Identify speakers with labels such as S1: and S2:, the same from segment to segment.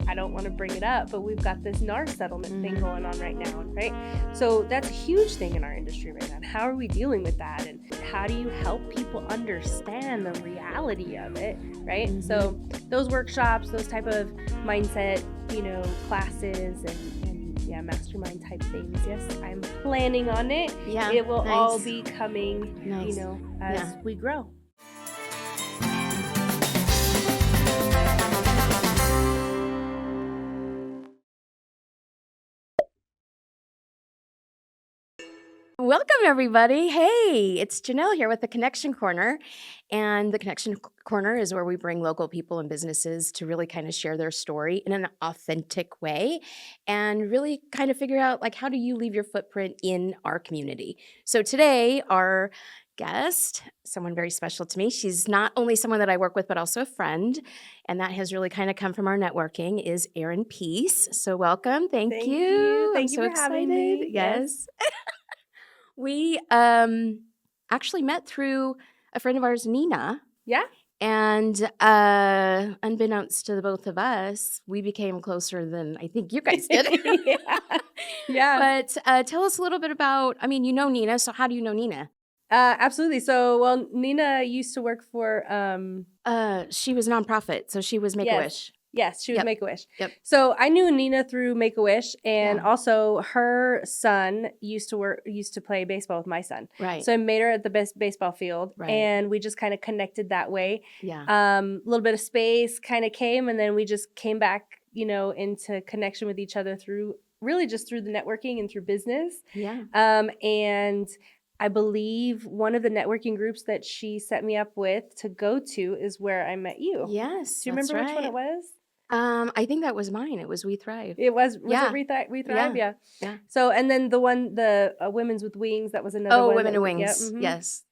S1: I don't want to bring it up, but we've got this NAR settlement thing going on right now, right? So that's a huge thing in our industry right now. And how are we dealing with that? And how do you help people understand the reality of it, right? So those workshops, those type of mindset, classes and mastermind type things. Yes, I'm planning on it.
S2: Yeah,
S1: it will
S2: nice.
S1: all be coming,
S2: Nice.
S1: as we grow.
S2: Welcome, everybody. Hey, it's Janelle here with the Connection Corner. And the Connection Corner is where we bring local people and businesses to really kind of share their story in an authentic way and really kind of figure out, like, how do you leave your footprint in our community? So today, our guest, someone very special to me, she's not only someone that I work with, but also a friend. And that has really kind of come from our networking, is Erin Peace. So welcome. Thank you.
S1: Thank
S2: I'm
S1: you
S2: so
S1: for
S2: excited.
S1: having me.
S2: Yes. We actually met through a friend of ours, Nina.
S1: Yeah.
S2: And unbeknownst to the both of us, we became closer than I think you guys did.
S1: Yeah.
S2: But tell us a little bit about, you know Nina, so how do you know Nina?
S1: Absolutely. So, well, Nina used to work for
S2: She was nonprofit, so she was Make-A-Wish.
S1: Yes, she was
S2: Yep.
S1: Make-A-Wish.
S2: Yep.
S1: So I knew Nina through Make-A-Wish, and
S2: Yeah.
S1: also her son used to play baseball with my son.
S2: Right.
S1: So I made her at the best baseball field,
S2: Right.
S1: and we just kind of connected that way.
S2: Yeah.
S1: A little bit of space kind of came, and then we just came back, into connection with each other through the networking and through business.
S2: Yeah.
S1: And I believe one of the networking groups that she set me up with to go to is where I met you.
S2: Yes.
S1: Do you remember which one it was?
S2: I think that was mine. It was We Thrive.
S1: It was it
S2: Yeah.
S1: We Thrive?
S2: Yeah.
S1: Yeah. So, and then the Women's with Wings, that was another one.
S2: Women
S1: that
S2: and
S1: we-
S2: Wings.
S1: Yep, mhm.
S2: Yes.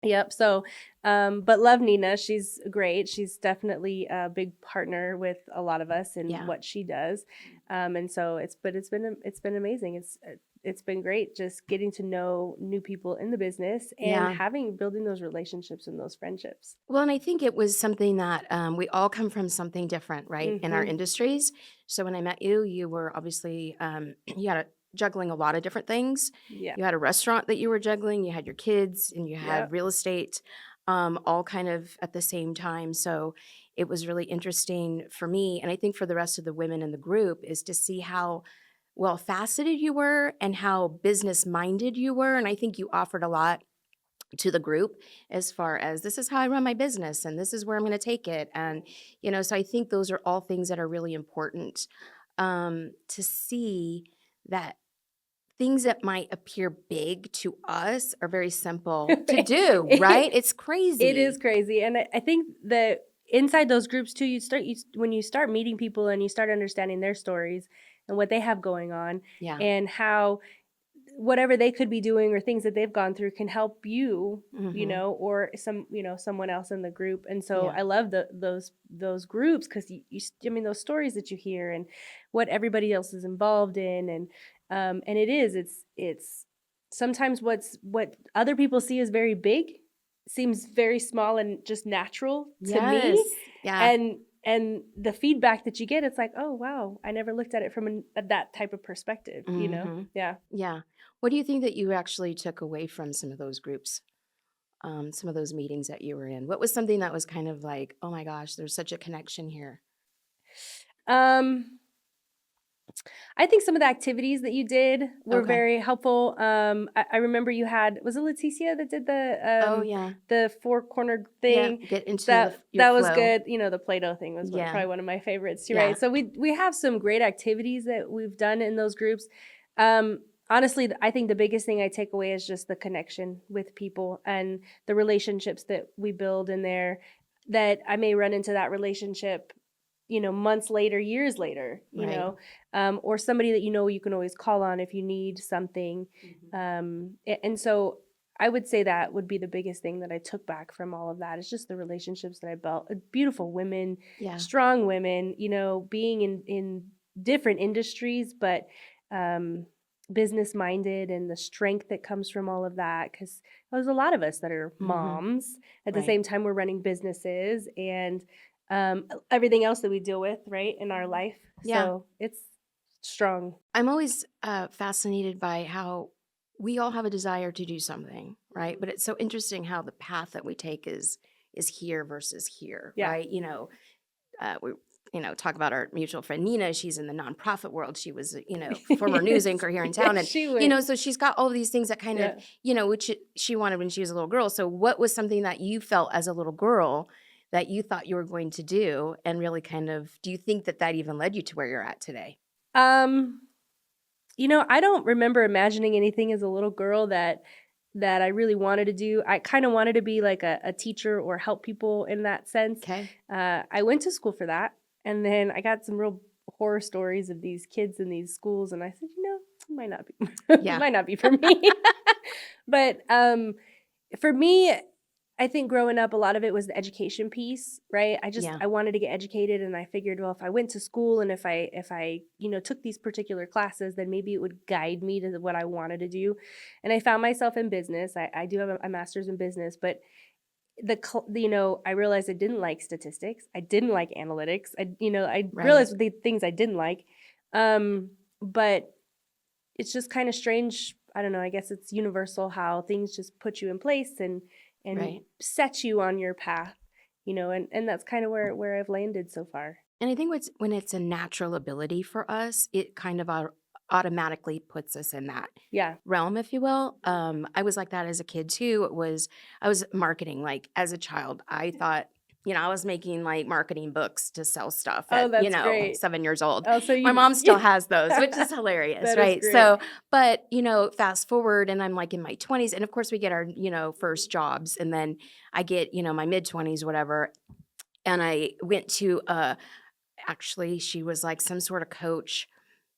S1: Yep. So, but love Nina. She's great. She's definitely a big partner with a lot of us in
S2: Yeah.
S1: what she does. And so it's been amazing. It's been great just getting to know new people in the business and
S2: Yeah.
S1: building those relationships and those friendships.
S2: Well, and I think it was something that we all come from something different, right, in our
S1: Mhm.
S2: industries. So when I met you, you were obviously juggling a lot of different things.
S1: Yeah.
S2: You had a restaurant that you were juggling, you had your kids, and you had
S1: Yep.
S2: real estate, all kind of at the same time. So it was really interesting for me, and I think for the rest of the women in the group, is to see how well faceted you were and how business minded you were. And I think you offered a lot to the group as far as, this is how I run my business and this is where I'm going to take it. And, so I think those are all things that are really important to see, that things that might appear big to us are very simple to do, right? It's crazy.
S1: It is crazy. And I think that inside those groups too, when you start meeting people and you start understanding their stories and what they have going on,
S2: Yeah.
S1: and how whatever they could be doing or things that they've gone through can help you, or someone else in the group. And so
S2: Yeah.
S1: I love those groups, because those stories that you hear and what everybody else is involved in, and it's sometimes what other people see as very big seems very small and just natural to me.
S2: Yes. Yeah.
S1: And the feedback that you get, it's like, oh wow, I never looked at it from that type of perspective.
S2: Mhm.
S1: Yeah.
S2: Yeah. What do you think that you actually took away from some of those groups? Some of those meetings that you were in? What was something that was kind of like, oh my gosh, there's such a connection here?
S1: I think some of the activities that you did were
S2: Okay.
S1: very helpful. I remember you had, was it Leticia that did
S2: Oh yeah.
S1: the four-cornered
S2: Yeah.
S1: thing?
S2: Get into
S1: That
S2: your
S1: was
S2: flow.
S1: good. The Play-Doh thing was
S2: Yeah.
S1: probably one of my favorites too,
S2: Yeah.
S1: right? So we have some great activities that we've done in those groups. Honestly, I think the biggest thing I take away is just the connection with people and the relationships that we build in there, that I may run into that relationship, months later, years later,
S2: Right.
S1: or somebody that you can always call on if you need something. And so I would say that would be the biggest thing that I took back from all of that, is just the relationships that I built. Beautiful women,
S2: Yeah.
S1: strong women, being in different industries, but business minded, and the strength that comes from all of that, because there's a lot of us that are moms at the
S2: Right.
S1: same time we're running businesses, and everything else that we deal with, right, in our life.
S2: Yeah.
S1: So it's strong.
S2: I'm always fascinated by how we all have a desire to do something, right? But it's so interesting how the path that we take is here versus here,
S1: Yeah.
S2: right? We talk about our mutual friend Nina. She's in the nonprofit world. She was former news anchor here in town,
S1: Yes,
S2: and
S1: she would.
S2: so she's got all of these things that kind of
S1: Yeah.
S2: which she wanted when she was a little girl. So what was something that you felt as a little girl that you thought you were going to do, and really kind of do you think that even led you to where you're at today?
S1: Um, I don't remember imagining anything as a little girl that I really wanted to do. I kind of wanted to be like a teacher or help people in that sense.
S2: Okay.
S1: I went to school for that, and then I got some real horror stories of these kids in these schools, and I said, it might not be, it
S2: Yeah.
S1: might not be for me. But for me, I think growing up, a lot of it was the education piece, right?
S2: Yeah.
S1: I wanted to get educated, and I figured, well, if I went to school and if I took these particular classes, then maybe it would guide me to what I wanted to do. And I found myself in business. I do have a master's in business, but I realized I didn't like statistics. I didn't like analytics. I
S2: Right.
S1: realized the things I didn't like. But it's just kind of strange. I don't know. I guess it's universal how things just put you in place and
S2: Right.
S1: set you on your path, and that's kind of where I've landed so far.
S2: And I think when it's a natural ability for us, it kind of automatically puts us in that
S1: Yeah.
S2: realm, if you will. I was like that as a kid too. I was marketing. Like as a child, I thought, I was making like marketing books to sell stuff
S1: Oh,
S2: at,
S1: that's great.
S2: 7 years old.
S1: Oh, so
S2: My
S1: you
S2: mom still has those, which is hilarious,
S1: That is
S2: right?
S1: great.
S2: So, but, fast forward and I'm like in my 20s. And of course, we get our, first jobs. And then I get, my mid 20s, whatever. And I went to, actually, she was like some sort of coach,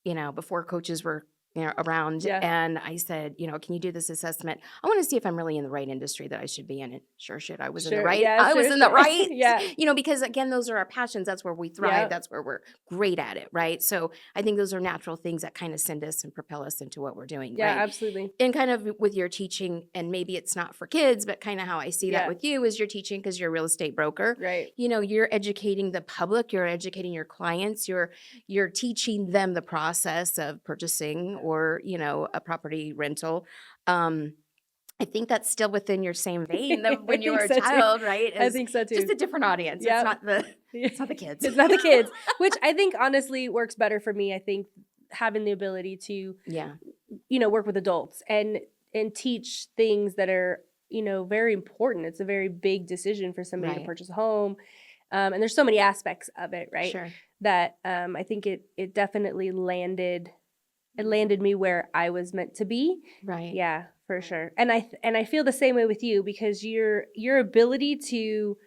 S2: before coaches were, around.
S1: Yeah.
S2: And I said, can you do this assessment? I want to see if I'm really in the right industry that I should be in. And sure shit, I was in the
S1: Sure.
S2: right.
S1: Yeah,
S2: I was
S1: sure,
S2: in the
S1: sure.
S2: right,
S1: Yeah.
S2: because again, those are our passions. That's where we thrive.
S1: Yep.
S2: That's where we're great at it. Right. So I think those are natural things that kind of send us and propel us into what we're doing.
S1: Yeah,
S2: Right.
S1: absolutely.
S2: And kind of with your teaching, and maybe it's not for kids, but kind of how I see that
S1: Yeah.
S2: with you is you're teaching because you're a real estate broker.
S1: Right.
S2: You're educating the public, you're educating your clients, you're teaching them the process of purchasing or, a property rental. I think that's still within your same vein of when you were a
S1: so too.
S2: child, right?
S1: I think so too.
S2: Just a different audience.
S1: Yep.
S2: It's not the kids.
S1: It's not the kids, which I think honestly works better for me. I think having the ability to,
S2: Yeah.
S1: work with adults and teach things that are, very important. It's a very big decision for somebody to
S2: Right.
S1: purchase a home. And there's so many aspects of it, right?
S2: Sure.
S1: That I think it definitely landed me where I was meant to be.
S2: Right.
S1: Yeah, for sure. And I feel the same way with you because your ability to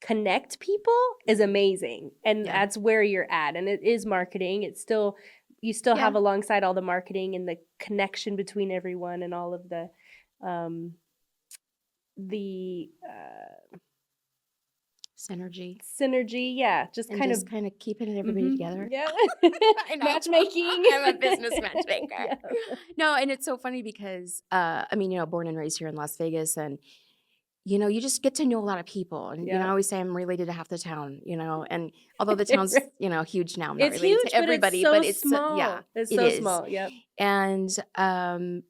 S1: connect people is amazing. And
S2: Yeah.
S1: that's where you're at. And it is marketing. It's still you still have
S2: Yeah.
S1: alongside all the marketing and the connection between everyone and all of the the synergy. Yeah, just
S2: And
S1: kind
S2: just
S1: of
S2: kind of keeping everybody
S1: Mhm.
S2: together.
S1: Yeah.
S2: I know.
S1: Matchmaking.
S2: I'm a business matchmaker.
S1: Yeah.
S2: No, and it's so funny because born and raised here in Las Vegas, and you just get to know a lot of people. And I
S1: Yeah.
S2: always say I'm related to half the town, and although the town's huge now, I'm not
S1: It's
S2: related
S1: huge,
S2: to everybody,
S1: but it's so small.
S2: yeah,
S1: It's
S2: it
S1: so
S2: is.
S1: small. Yep.
S2: And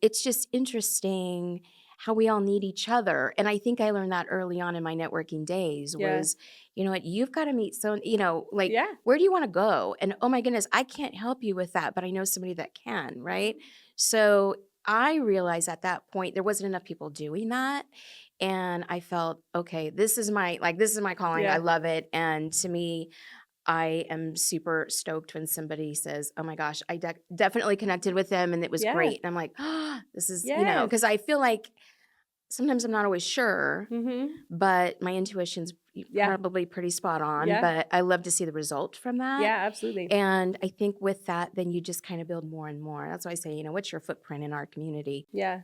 S2: it's just interesting how we all need each other. And I think I learned that early on in my networking days
S1: Yeah.
S2: was, what, you've got to meet so, like,
S1: Yeah.
S2: where do you want to go? And oh my goodness, I can't help you with that, but I know somebody that can, right? So I realized at that point, there wasn't enough people doing that. And I felt, okay, this is my calling.
S1: Yeah.
S2: I love it. And to me, I am super stoked when somebody says, oh my gosh, I definitely connected with them and it was
S1: Yeah.
S2: great. And I'm like, oh, this is,
S1: Yes.
S2: because I feel like sometimes I'm not always sure,
S1: Mm-hmm.
S2: but my intuition's
S1: Yeah.
S2: probably pretty spot on.
S1: Yeah.
S2: But I love to see the result from that.
S1: Yeah, absolutely.
S2: And I think with that, then you just kind of build more and more. That's why I say, what's your footprint in our community?
S1: Yeah.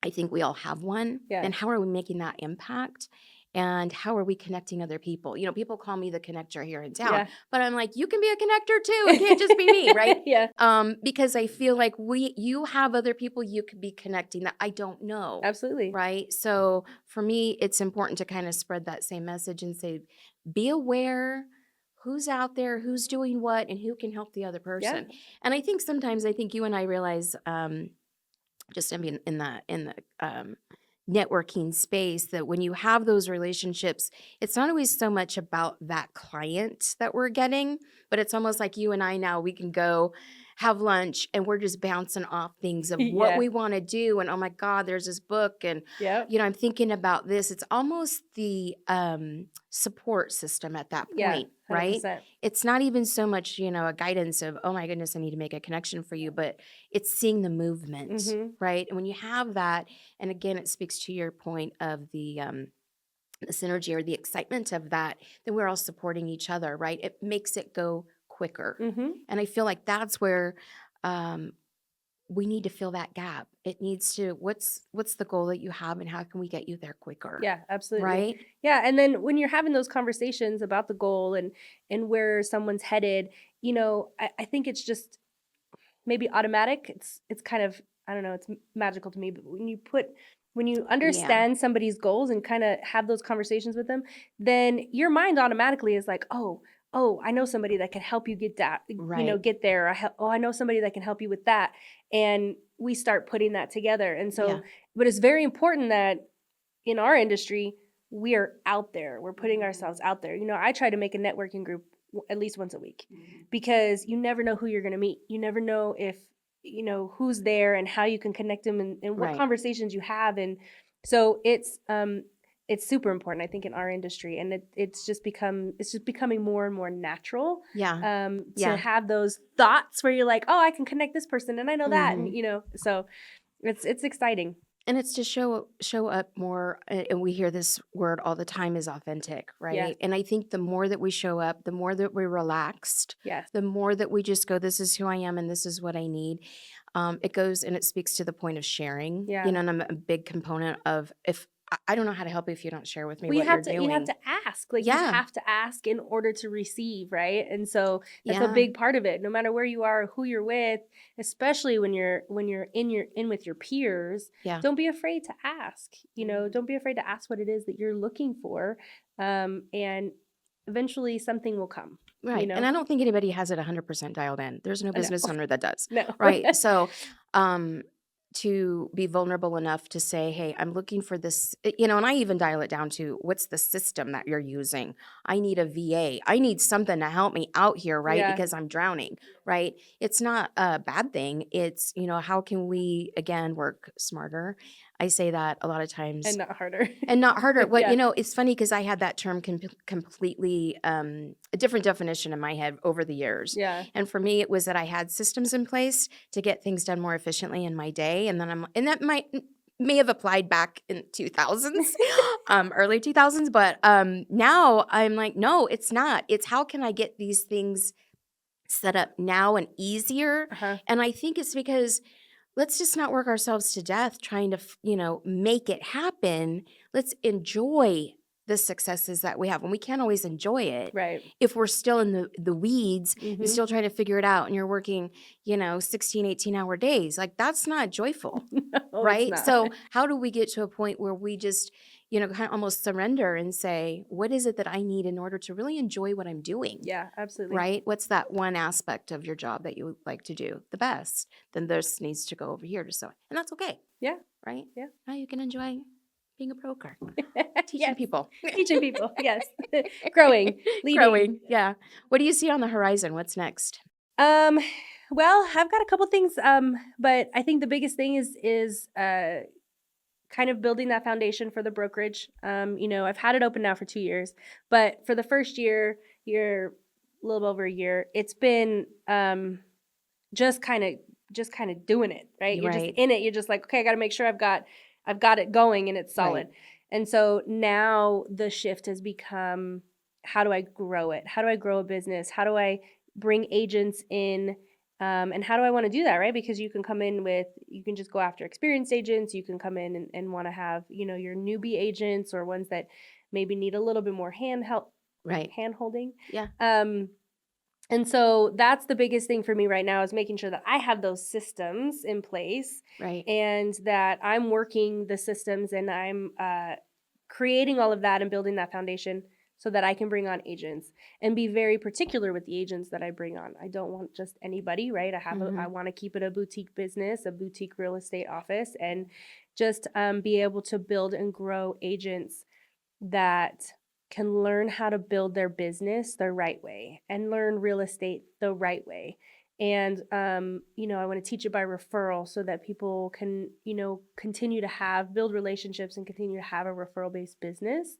S2: I think we all have one.
S1: Yeah.
S2: And how are we making that impact? and how are we connecting other people? People call me the connector here in town,
S1: Yeah.
S2: but I'm like, you can be a connector too. It can't just be me, right?
S1: Yeah,
S2: Because I feel like you have other people you could be connecting that I don't know,
S1: absolutely.
S2: right? So for me, it's important to kind of spread that same message and say, be aware who's out there, who's doing what, and who can help the other
S1: Yeah.
S2: person. And I think sometimes you and I realize, just I mean in the networking space, that when you have those relationships, it's not always so much about that client that we're getting, but it's almost like you and I now, we can go have lunch and we're just bouncing off things of what
S1: Yeah.
S2: we want to do. And oh my God, there's this book, and
S1: Yep.
S2: I'm thinking about this. It's almost the support system at that
S1: Yeah.
S2: point, right?
S1: 100%.
S2: It's not even so much, a guidance of, oh my goodness, I need to make a connection for you, but it's seeing the movement,
S1: Mm-hmm.
S2: right? And when you have that, and again, it speaks to your point of the synergy or the excitement of that, then we're all supporting each other, right? It makes it go quicker.
S1: Mm-hmm.
S2: And I feel like that's where we need to fill that gap. It needs to, what's the goal that you have, and how can we get you there quicker?
S1: Yeah, absolutely.
S2: Right?
S1: Yeah, and then when you're having those conversations about the goal and where someone's headed, I think it's just maybe automatic. It's kind of, I don't know, it's magical to me. But when you
S2: Yeah.
S1: understand somebody's goals and kind of have those conversations with them, then your mind automatically is like, oh, I know somebody that can help you get that,
S2: Right.
S1: get there. I know somebody that can help you with that, and we start putting that together. And
S2: Yeah.
S1: so, but it's very important that in our industry, we are out there. We're putting ourselves out there. I try to make a networking group at least once a week, because you never know who you're going to meet. You never know if, who's there and how you can connect them, and what
S2: Right.
S1: conversations you have. And so it's super important, I think, in our industry. And it's just becoming more and more natural
S2: Yeah.
S1: to
S2: Yeah.
S1: have those thoughts where you're like, oh, I can connect this person and I know that. And,
S2: Mhm.
S1: so it's exciting.
S2: And it's to show up more, and we hear this word all the time, is authentic,
S1: Yes.
S2: right? And I think the more that we show up, the more that we're relaxed,
S1: Yes.
S2: the more that we just go, this is who I am and this is what I need. It goes and it speaks to the point of sharing,
S1: Yeah.
S2: and I'm a big component of, if I don't know how to help you if you don't share with me
S1: Well,
S2: what you're
S1: you have
S2: doing.
S1: to ask. Like, you
S2: Yeah.
S1: have to ask in order to receive, right? And so that's a
S2: Yeah.
S1: big part of it. No matter where you are, who you're with, especially when you're in with your peers,
S2: Yeah.
S1: don't be afraid to ask. Don't be afraid to ask what it is that you're looking for, and eventually something will come.
S2: Right. And I don't think anybody has it 100% dialed in. There's no
S1: No,
S2: business owner that does.
S1: no.
S2: Right. So, to be vulnerable enough to say, hey, I'm looking for this, and I even dial it down to, what's the system that you're using? I need a VA. I need something to help me out here, right?
S1: Yeah.
S2: Because I'm drowning, right? It's not a bad thing. It's, how can we, again, work smarter? I say that a lot of times.
S1: And not harder.
S2: And not harder. What
S1: Yeah.
S2: it's funny because I had that term completely a different definition in my head over the years.
S1: Yeah.
S2: And for me, it was that I had systems in place to get things done more efficiently in my day, and then that may have applied back in 2000s, early 2000s, but now I'm like, no, it's not. It's how can I get these things set up now and easier?
S1: Uh-huh.
S2: And I think it's because, let's just not work ourselves to death trying to, make it happen. Let's enjoy the successes that we have. And we can't always enjoy it
S1: Right.
S2: if we're still in the weeds
S1: Mhm.
S2: and still trying to figure it out, and you're working, 16, 18-hour days. Like, that's not joyful,
S1: No, it's
S2: right?
S1: not.
S2: So how do we get to a point where we just, kind of almost surrender and say, what is it that I need in order to really enjoy what I'm doing?
S1: Yeah, absolutely.
S2: Right? What's that one aspect of your job that you would like to do the best? Then this needs to go over here to so, and that's okay.
S1: Yeah.
S2: Right?
S1: Yeah.
S2: Now you can enjoy being a broker, teaching
S1: Yes.
S2: people.
S1: Teaching people. Yes. Growing, leading.
S2: Growing. Yeah. What do you see on the horizon? What's next?
S1: Well, I've got a couple things, but I think the biggest thing is kind of building that foundation for the brokerage. I've had it open now for 2 years, but for the first year, a little over a year, it's been just kind of doing it, right? You're just
S2: Right.
S1: in it. You're just like, okay, I got to make sure I've got it going and it's solid.
S2: Right.
S1: And so now the shift has become, how do I grow it? How do I grow a business? How do I bring agents in? And how do I want to do that, right? Because you can just go after experienced agents. You can come in and want to have, your newbie agents, or ones that maybe need a little bit more hand
S2: Right.
S1: holding.
S2: Yeah.
S1: And so that's the biggest thing for me right now is making sure that I have those systems in place
S2: Right.
S1: and that I'm working the systems and I'm creating all of that and building that foundation so that I can bring on agents and be very particular with the agents that I bring on. I don't want just anybody, right? I want to keep it a boutique business, a boutique real estate office, and just be able to build and grow agents that can learn how to build their business the right way and learn real estate the right way. And, I want to teach it by referral so that people can, continue to build relationships and continue to have a referral based business.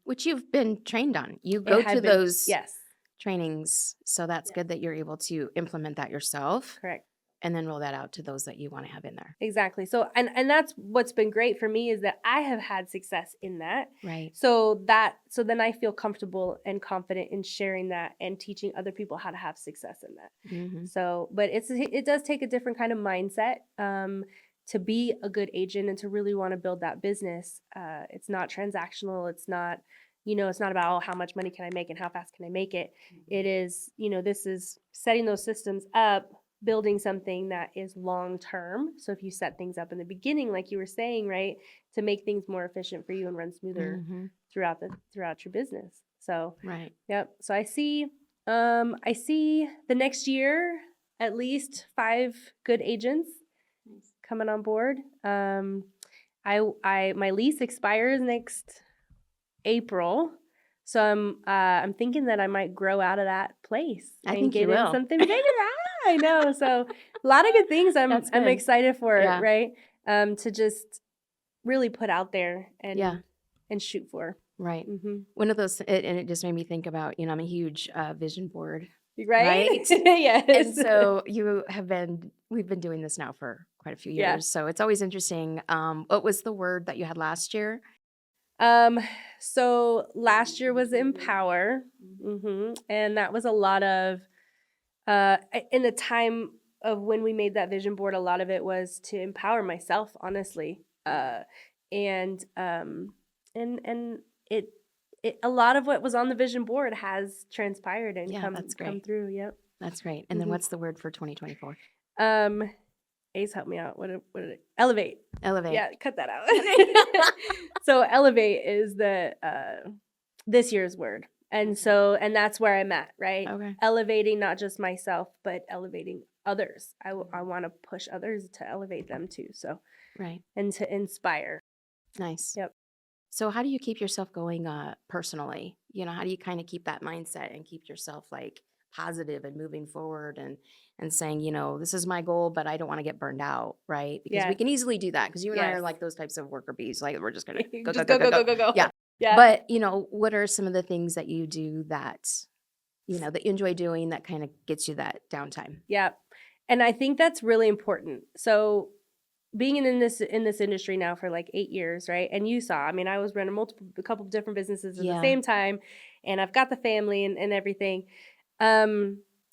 S2: Which you've been trained on. You
S1: It
S2: go
S1: had
S2: to
S1: been,
S2: those
S1: yes,
S2: trainings. So that's good that you're able to implement that yourself
S1: correct.
S2: and then roll that out to those that you want to have in there.
S1: Exactly. So, and that's what's been great for me is that I have had success in that.
S2: Right.
S1: So then I feel comfortable and confident in sharing that and teaching other people how to have success in that.
S2: Mm-hmm.
S1: So, but it does take a different kind of mindset to be a good agent and to really want to build that business. It's not transactional. It's not, it's not about, oh, how much money can I make and how fast can I make it? It is, this is setting those systems up, building something that is long term. So if you set things up in the beginning, like you were saying, right, to make things more efficient for you and run smoother throughout your business. So
S2: right.
S1: Yep. So I see the next year at least 5 good agents coming on board. My lease expires next April. So I'm thinking that I might grow out of that place
S2: I
S1: and
S2: think
S1: get
S2: you
S1: in
S2: will.
S1: something bigger. I know. So a lot of good things I'm excited for,
S2: Yeah.
S1: right? To just really put out there and shoot for.
S2: Right.
S1: Mm-hmm.
S2: One of those, and it just made me think about, I'm a huge vision board.
S1: Right?
S2: Right?
S1: Yes.
S2: And so we've been doing this now for quite a few years.
S1: Yeah.
S2: So it's always interesting. What was the word that you had last year?
S1: So last year was empower. Mm-hmm. And that was a lot of, in the time of when we made that vision board, a lot of it was to empower myself, honestly. And it a lot of what was on the vision board has transpired and come through. Yep.
S2: That's great. And then what's the word for 2024?
S1: Ace, help me out. What elevate.
S2: Elevate.
S1: Yeah, cut that out. So elevate is the this year's word. And that's where I'm at, right?
S2: Okay.
S1: Elevating not just myself, but elevating others. I want to push others to elevate them too. So
S2: right.
S1: And to inspire.
S2: Nice.
S1: Yep.
S2: So how do you keep yourself going personally? How do you kind of keep that mindset and keep yourself like positive and moving forward and saying, this is my goal, but I don't want to get burned out, right? Because we can easily do that because you and I are like those types of worker bees. Like we're just going to go. Yeah.
S1: Yeah.
S2: But, what are some of the things that you do that, that you enjoy doing that kind of gets you that downtime?
S1: Yeah. And I think that's really important. So being in this industry now for like 8 years, right? And you saw, I was running a couple of different businesses at the same time, and I've got the family and everything.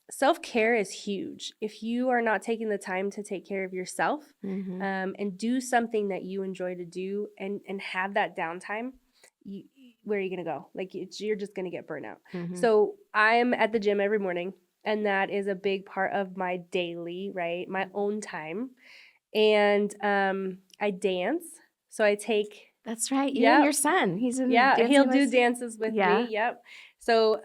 S1: Self-care is huge. If you are not taking the time to take care of yourself, and do something that you enjoy to do and have that downtime, where are you going to go? Like you're just going to get burnt out. So I'm at the gym every morning, and that is a big part of my daily, right? My own time. And I dance. So I take.
S2: That's right. You and your son. He's in
S1: he'll do dances with me. Yep. So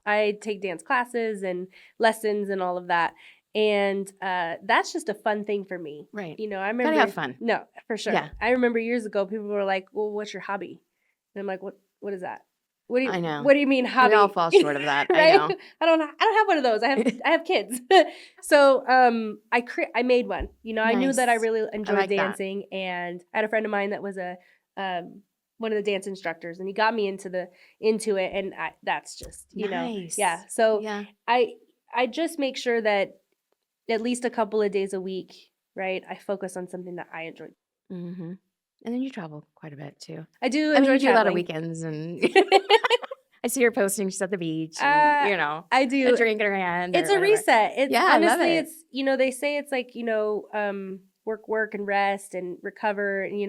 S1: I take dance classes and lessons and all of that. And that's just a fun thing for me.
S2: Right.
S1: I remember.
S2: Gotta have fun.
S1: No, for sure. Yeah. I remember years ago, people were like, well, what's your hobby? And I'm like, what is that?
S2: I know.
S1: What do you mean hobby?
S2: We all fall short of that.
S1: Right?
S2: I know.
S1: I don't have one of those. I have kids. So I made one. I knew that I really enjoyed dancing, and I had a friend of mine that was one of the dance instructors, and he got me into it, and that's just
S2: nice.
S1: Yeah. So I just make sure that at least a couple of days a week, right, I focus on something that I enjoy.
S2: Mm-hmm. And then you travel quite a bit too.
S1: I do.
S2: You do a lot of weekends, and I see her posting. She's at the beach, and,
S1: I do.
S2: A drink in her hand.
S1: It's a reset. It's honestly,
S2: I love it.
S1: It's they say it's like work and rest and recover, and,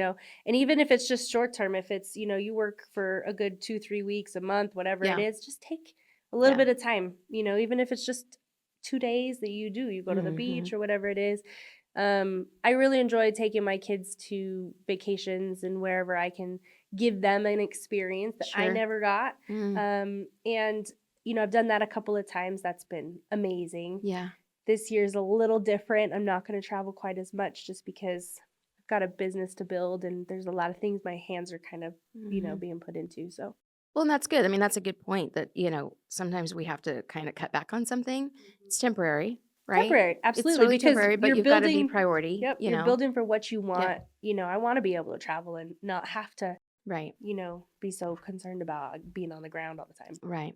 S1: and even if it's just short term, if it's, you work for a good 2-3 weeks, a month, whatever it
S2: Yeah.
S1: is, just take a little
S2: Yeah.
S1: bit of time, even if it's just 2 days that you go to the beach or whatever it is. I really enjoy taking my kids to vacations and wherever I can give them an experience that I
S2: Sure.
S1: never got.
S2: Mm.
S1: And, I've done that a couple of times. That's been amazing.
S2: Yeah.
S1: This year's a little different. I'm not going to travel quite as much just because I've got a business to build and there's a lot of things my hands are kind of, being put into. So,
S2: Well, and that's good. I mean, that's a good point that, sometimes we have to kind of cut back on something. It's temporary, right?
S1: temporary,
S2: It's
S1: absolutely,
S2: totally
S1: because
S2: temporary, but
S1: you're
S2: you've got to be
S1: building.
S2: priority,
S1: Yep, you're building for what you want.
S2: Yep.
S1: I want to be able to travel and not have to,
S2: Right.
S1: be so concerned about being on the ground all the time.
S2: Right.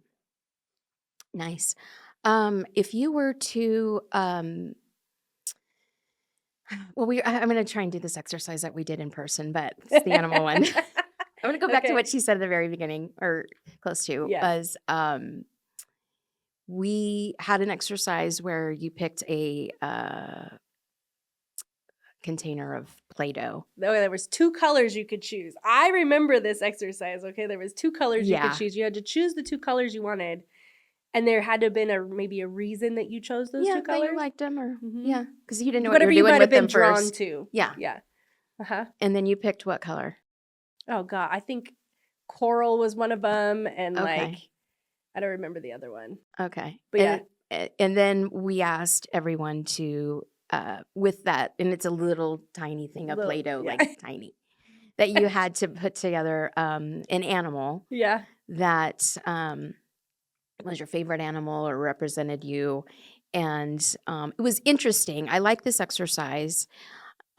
S2: Nice. If you were to, well, I'm going to try and do this exercise that we did in person, but it's the animal one. I'm going to go back to
S1: Okay.
S2: what she said at the very beginning, or close to,
S1: Yes.
S2: was we had an exercise where you picked a container of Play-Doh.
S1: Oh, there was 2 colors you could choose. I remember this exercise. Okay, there was 2 colors you could
S2: Yeah.
S1: choose. You had to choose the 2 colors you wanted, and there had to have been maybe a reason that you chose those
S2: Yeah,
S1: 2
S2: that
S1: colors.
S2: you liked them, or
S1: Mhm.
S2: yeah, because you didn't know what you
S1: Whatever
S2: were
S1: you
S2: doing
S1: might have
S2: with
S1: been
S2: them
S1: drawn
S2: first.
S1: to.
S2: Yeah.
S1: Yeah. Uh-huh.
S2: And then you picked what color?
S1: Oh God, I think coral was one of them, and
S2: Okay.
S1: I don't remember the other one.
S2: Okay.
S1: But yeah.
S2: And then we asked everyone to, with that, and it's a little tiny thing of Play-Doh,
S1: Yeah.
S2: like tiny, that you had to put together an animal
S1: Yeah.
S2: that was your favorite animal or represented you. And it was interesting. I like this exercise.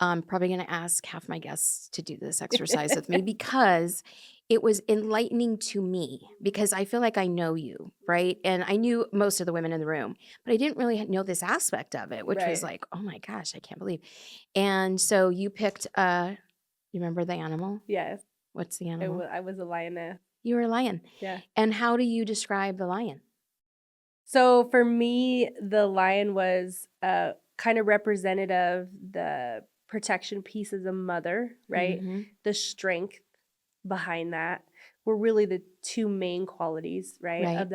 S2: I'm probably going to ask half my guests to do this exercise with me because it was enlightening to me, because I feel like I know you, right? And I knew most of the women in the room, but I didn't really know this aspect of it, which was
S1: Right.
S2: like, oh my gosh, I can't believe. And so you picked, you remember the animal?
S1: Yes.
S2: What's the animal?
S1: I was a lioness.
S2: You were a lion.
S1: Yeah.
S2: And how do you describe the lion?
S1: So for me, the lion was kind of representative, the protection piece as a mother, right?
S2: Mhm.
S1: The strength behind that were really the 2 main qualities, right?
S2: Right.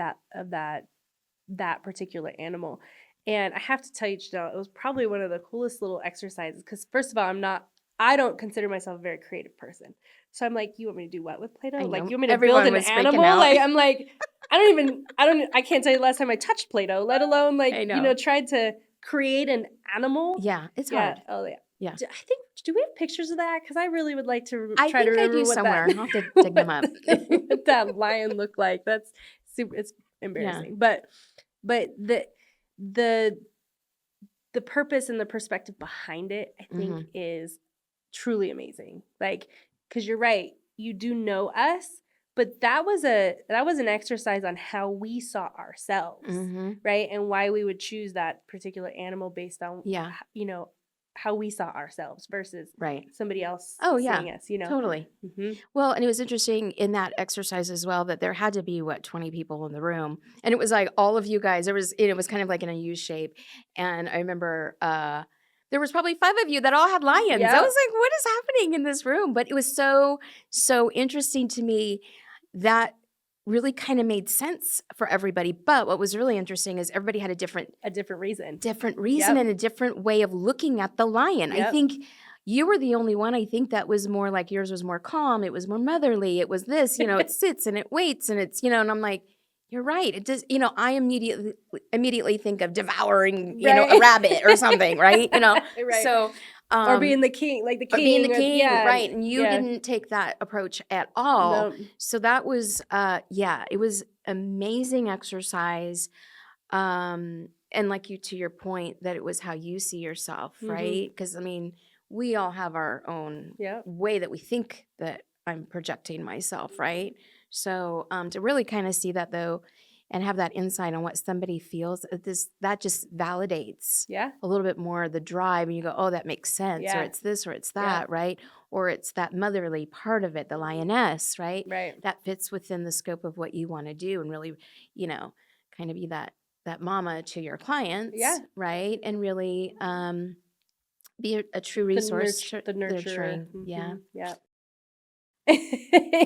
S1: That particular animal. And I have to tell you, Janelle, it was probably one of the coolest little exercises because first of all, I don't consider myself a very creative person. So I'm like, you want me to do what with Play-Doh?
S2: I
S1: Like,
S2: know.
S1: you want me to
S2: Everyone
S1: build an
S2: was freaking
S1: animal?
S2: out.
S1: Like, I'm like, I can't tell you the last time I touched Play-Doh, let alone
S2: I know.
S1: tried to create an animal.
S2: Yeah, it's
S1: Yeah.
S2: hard.
S1: Oh, yeah.
S2: Yeah.
S1: Do we have pictures of that? Because I really would like to
S2: I
S1: try to
S2: think I
S1: remember
S2: do
S1: what
S2: somewhere.
S1: that,
S2: I'll have to dig them up.
S1: what that lion looked like. That's super, it's
S2: Yeah.
S1: embarrassing. But the purpose and the perspective behind it, I think,
S2: Mhm.
S1: is truly amazing. Like, because you're right, you do know us, but that was an exercise on how we saw ourselves,
S2: Mhm.
S1: right? And why we would choose that particular animal based on,
S2: Yeah.
S1: how we saw ourselves versus
S2: Right.
S1: somebody else
S2: Oh, yeah.
S1: seeing us,
S2: Totally.
S1: Mhm.
S2: Well, and it was interesting in that exercise as well that there had to be, 20 people in the room. And it was like all of you guys, it was kind of like in a U shape. And I remember there was probably 5 of you that all had lions. I
S1: Yep.
S2: was like, what is happening in this room? But it was so, so interesting to me that really kind of made sense for everybody. But what was really interesting is everybody had a different
S1: reason.
S2: reason
S1: Yep.
S2: and a different way of looking at the lion. I
S1: Yep.
S2: think you were the only one, I think, that was more like yours was more calm. It was more motherly. It was this, it sits and it waits and it's, and I'm like, you're right. It does, I immediately think of devouring, a
S1: Right.
S2: rabbit or something, right?
S1: Right.
S2: So
S1: Or being the king, like the
S2: or being the
S1: king.
S2: king,
S1: Yeah.
S2: right? And you
S1: Yeah.
S2: didn't take that approach at all.
S1: No.
S2: So that was, it was amazing exercise. And like to your point, that it was how you see yourself,
S1: Mhm.
S2: right? Because we all have our own
S1: Yep.
S2: way that we think that I'm projecting myself, right? So to really kind of see that though, and have that insight on what somebody feels, that just validates
S1: Yeah.
S2: a little bit more the drive, and you go, oh, that makes sense, or
S1: Yeah.
S2: it's this, or it's
S1: Yeah.
S2: that, right? Or it's that motherly part of it, the lioness, right?
S1: Right.
S2: That fits within the scope of what you want to do, and really, kind of be that mama to your clients,
S1: Yeah.
S2: right? And really Be a true
S1: The
S2: resource,
S1: nurture, the nurturer.
S2: nurturing. Yeah.
S1: Yeah.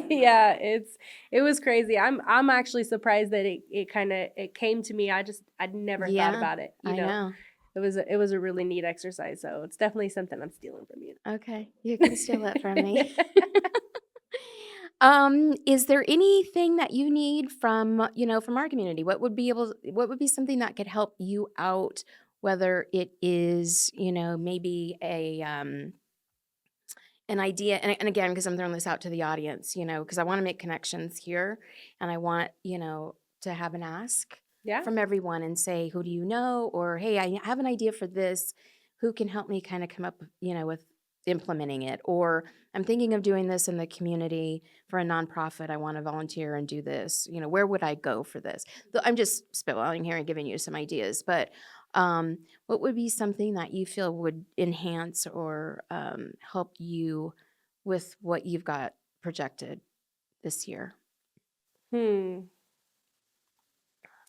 S1: Yeah, it was crazy. I'm actually surprised that it kind of it came to me. I'd never thought
S2: Yeah,
S1: about it.
S2: I know.
S1: It was a really neat exercise. So it's definitely something I'm stealing from you.
S2: Okay, you can steal it from me. Is there anything that you need from, from our community? What would be something that could help you out, whether it is, maybe an idea, and again, because I'm throwing this out to the audience, because I want to make connections here, and I want, to have an ask
S1: Yeah.
S2: from everyone and say, who do you know? Or, hey, I have an idea for this. Who can help me kind of come up, with implementing it? Or I'm thinking of doing this in the community for a nonprofit. I want to volunteer and do this. Where would I go for this? I'm just spitballing here and giving you some ideas, but what would be something that you feel would enhance or help you with what you've got projected this year?
S1: Hmm.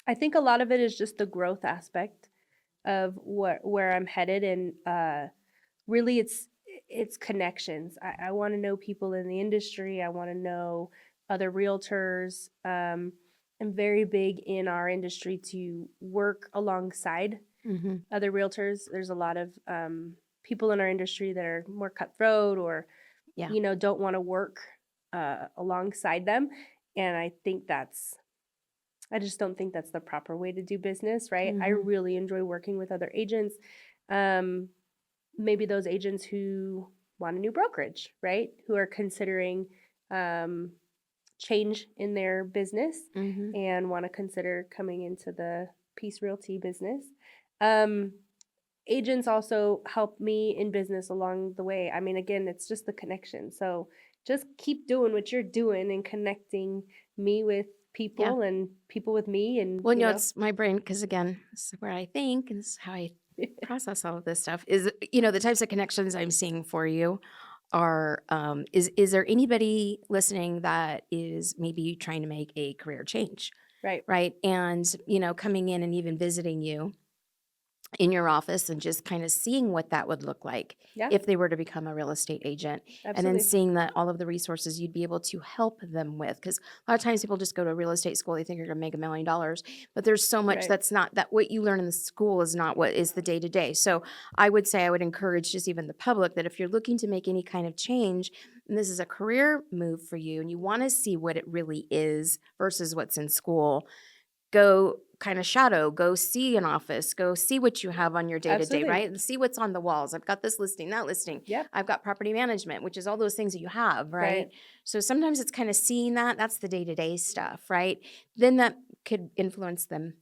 S1: I think a lot of it is just the growth aspect of where I'm headed, and really it's connections. I want to know people in the industry. I want to know other realtors. I'm very big in our industry to work alongside
S2: Mm-hmm.
S1: other realtors. There's a lot of people in our industry that are more cutthroat, or
S2: Yeah.
S1: don't want to work alongside them, and I just don't think that's the proper way to do business, right? I
S2: Mm-hmm.
S1: really enjoy working with other agents. Um, Maybe those agents who want a new brokerage, right? Who are considering um, change in their business
S2: Mm-hmm.
S1: and want to consider coming into the Peace Realty business. Um, Agents also help me in business along the way. I mean, again, it's just the connection. So just keep doing what you're doing and connecting me with
S2: Yeah.
S1: people and people with me, and
S2: Well, it's my brain because again, this is where I think and this is how I process all of this stuff. Is the types of connections I'm seeing for you are is there anybody listening that is maybe trying to make a career change,
S1: Right.
S2: right? And coming in and even visiting you in your office and just kind of seeing what that would look like
S1: Yeah,
S2: if they were to become a real estate agent, and then
S1: absolutely.
S2: seeing that all of the resources you'd be able to help them with, because a lot of times people just go to a real estate school, they think you're going to make $1 million, but there's so much
S1: Right.
S2: that's not, that what you learn in the school is not what is the day to day. So I would say, I would encourage just even the public that if you're looking to make any kind of change and this is a career move for you and you want to see what it really is versus what's in school, go kind of shadow, go see an office, go see what you have on your day to day,
S1: Absolutely.
S2: right? And see what's on the walls. I've got this listing, that listing.
S1: Yep.
S2: I've got property management, which is all those things that you have, right?
S1: Right.
S2: So sometimes it's kind of seeing that. That's the day to day stuff, right? Then that could influence them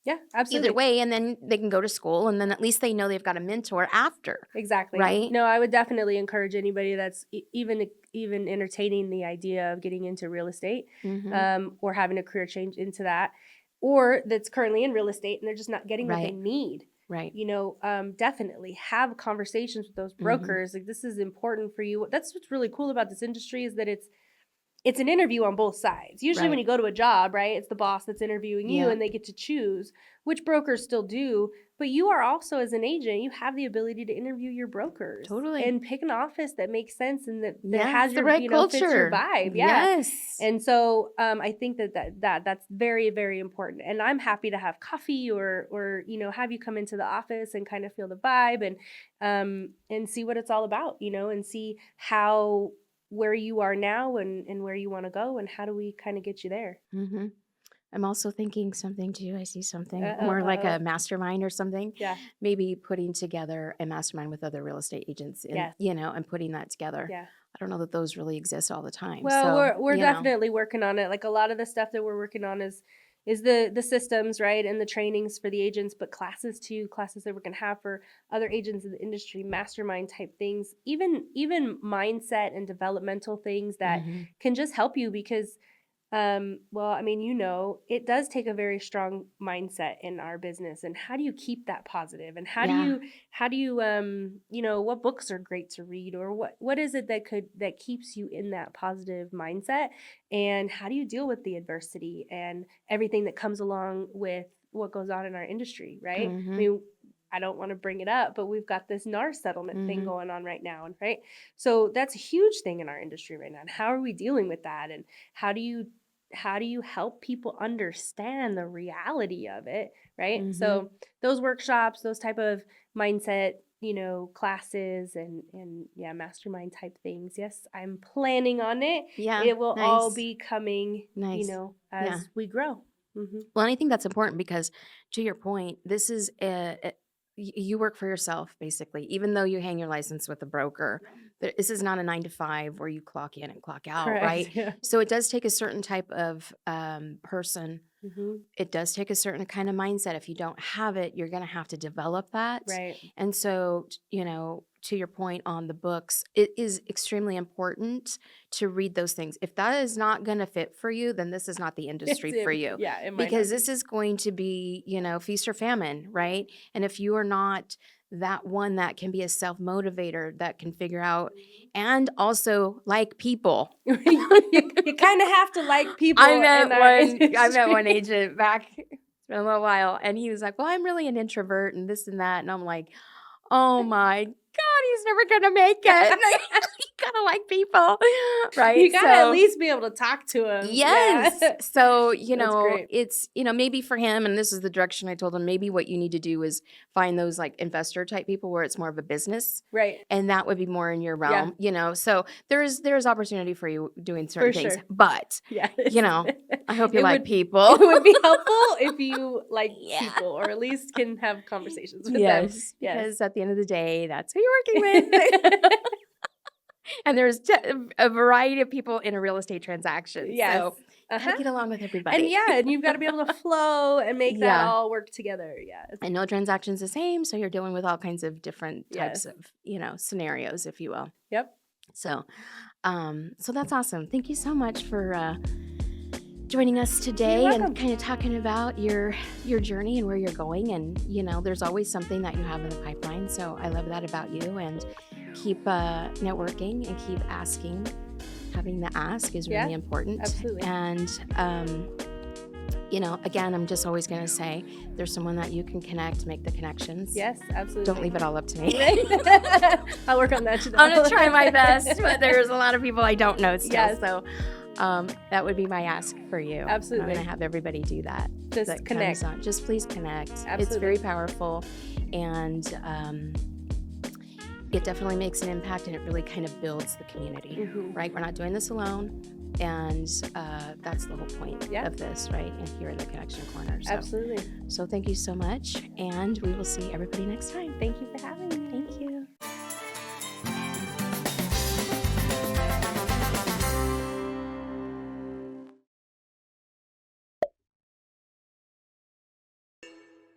S1: Yeah,
S2: either
S1: absolutely.
S2: way. And then they can go to school and then at least they know they've got a mentor after,
S1: Exactly.
S2: right?
S1: No, I would definitely encourage anybody that's even entertaining the idea of getting into real estate,
S2: Mm-hmm.
S1: or having a career change into that, or that's currently in real estate and they're just not getting what they
S2: Right,
S1: need.
S2: right.
S1: Definitely have conversations with those
S2: Mm-hmm.
S1: brokers. Like, this is important for you. That's what's really cool about this industry, is that it's an interview on both sides. Usually when
S2: Right.
S1: you go to a job, right, it's the boss that's interviewing you
S2: Yeah,
S1: and they get to choose, which brokers still do. But you are also, as an agent, you have the ability to interview your brokers
S2: totally.
S1: and pick an office that makes sense and that
S2: Yeah, it's
S1: has
S2: the
S1: your,
S2: right
S1: fits your
S2: culture.
S1: vibe. Yeah.
S2: Yes.
S1: And so I think that's very, very important. And I'm happy to have coffee, or have you come into the office and kind of feel the vibe, and see what it's all about, and see how where you are now, and where you want to go, and how do we kind of get you there.
S2: Mm-hmm. I'm also thinking something too. I see something
S1: Uh-oh,
S2: more like
S1: uh-oh.
S2: a mastermind or something.
S1: Yeah.
S2: Maybe putting together a mastermind with other real estate agents and,
S1: Yes.
S2: and putting that together.
S1: Yeah.
S2: I don't know that those really exist all the time.
S1: Well,
S2: So,
S1: we're definitely working on it. Like, a lot of the stuff that we're working on is the systems, right, and the trainings for the agents, but classes too, classes that we're gonna have for other agents in the industry, mastermind type things, even mindset and developmental things that
S2: hmm
S1: can just help you, because well, I mean, it does take a very strong mindset in our business. And how do you keep that positive? And
S2: yeah.
S1: how do you, what books are great to read, or what is it that keeps you in that positive mindset? And how do you deal with the adversity and everything that comes along with what goes on in our industry, right? I
S2: hmm
S1: mean, I don't want to bring it up, but we've got this NAR settlement thing
S2: Mhm.
S1: going on right now, right? So that's a huge thing in our industry right now. And how are we dealing with that? And how do you help people understand the reality of it, right?
S2: Mhm.
S1: So those workshops, those type of mindset, classes and yeah, mastermind type things. Yes, I'm planning on it.
S2: Yeah,
S1: It will all
S2: nice.
S1: be coming,
S2: Nice. Yeah.
S1: as we grow.
S2: Well, and I think that's important because to your point, this is you work for yourself basically, even though you hang your license with a broker. This is not a 9 to 5 where you clock in and clock out,
S1: Correct.
S2: right?
S1: Yeah.
S2: So it does take a certain type of person.
S1: Hmm.
S2: It does take a certain kind of mindset. If you don't have it, you're going to have to develop that.
S1: Right.
S2: And so, to your point on the books, it is extremely important to read those things. If that is not going to fit for you, then this is not the industry for you
S1: Yeah, it might
S2: because
S1: not
S2: this
S1: be.
S2: is going to be, feast or famine, right? And if you are not that one that can be a self motivator that can figure out and also like people.
S1: You kind of have to like people
S2: I
S1: in
S2: met
S1: our
S2: one
S1: industry.
S2: agent back it's been a little while, and he was like, "Well, I'm really an introvert and this and that." And I'm like, "Oh my god, he's never gonna make it." You gotta like people,
S1: You
S2: right?
S1: gotta at
S2: So
S1: least be able to talk to them. Yeah.
S2: yes. So,
S1: That's great.
S2: it's, maybe for him, and this is the direction I told him, maybe what you need to do is find those like investor type people where it's more of a business.
S1: Right.
S2: And that would be more in your
S1: Yeah,
S2: realm. So there's opportunity for you doing certain
S1: for
S2: things.
S1: sure.
S2: But,
S1: Yeah.
S2: I hope you
S1: It
S2: like
S1: would
S2: people.
S1: it would be helpful if you like
S2: Yeah.
S1: people or at least can have conversations with them.
S2: Yes.
S1: Yes.
S2: Because at the end of the day, that's who you're working with. And there's a variety of people in a real estate transaction.
S1: Yes.
S2: So gotta
S1: Uh-huh.
S2: get along with
S1: And
S2: everybody.
S1: yeah, and you've got to be able to flow and make that
S2: Yeah.
S1: all work together. Yeah.
S2: And no transaction's the same, so you're dealing with all kinds of different types
S1: Yes.
S2: of, scenarios, if you will.
S1: Yep.
S2: So, so that's awesome. Thank you so much for joining us today and
S1: welcome.
S2: kind of talking about your journey and where you're going. And there's always something that you have in the pipeline. So I love that about you. And keep networking and keep asking. Having the ask is really important.
S1: Absolutely.
S2: And again, I'm just always going to say there's someone that you can connect, make the connections.
S1: Yes, absolutely.
S2: Don't leave it all up to me.
S1: I'll work on that. Janelle.
S2: I'm going to try my best, but there's a lot of people I don't know still.
S1: Yes.
S2: So that would be my ask for you.
S1: Absolutely.
S2: I'm going to have everybody do that.
S1: Just
S2: that
S1: connect.
S2: comes on. Just please connect.
S1: Absolutely.
S2: It's very powerful. And it definitely makes an impact, and it really kind of builds the community,
S1: Mhm.
S2: right? We're not doing this alone. And that's the whole point of this, right? And here in the Connection Corner. So,
S1: Absolutely.
S2: So thank you so much. And we will see everybody next time.
S1: Thank you for having me.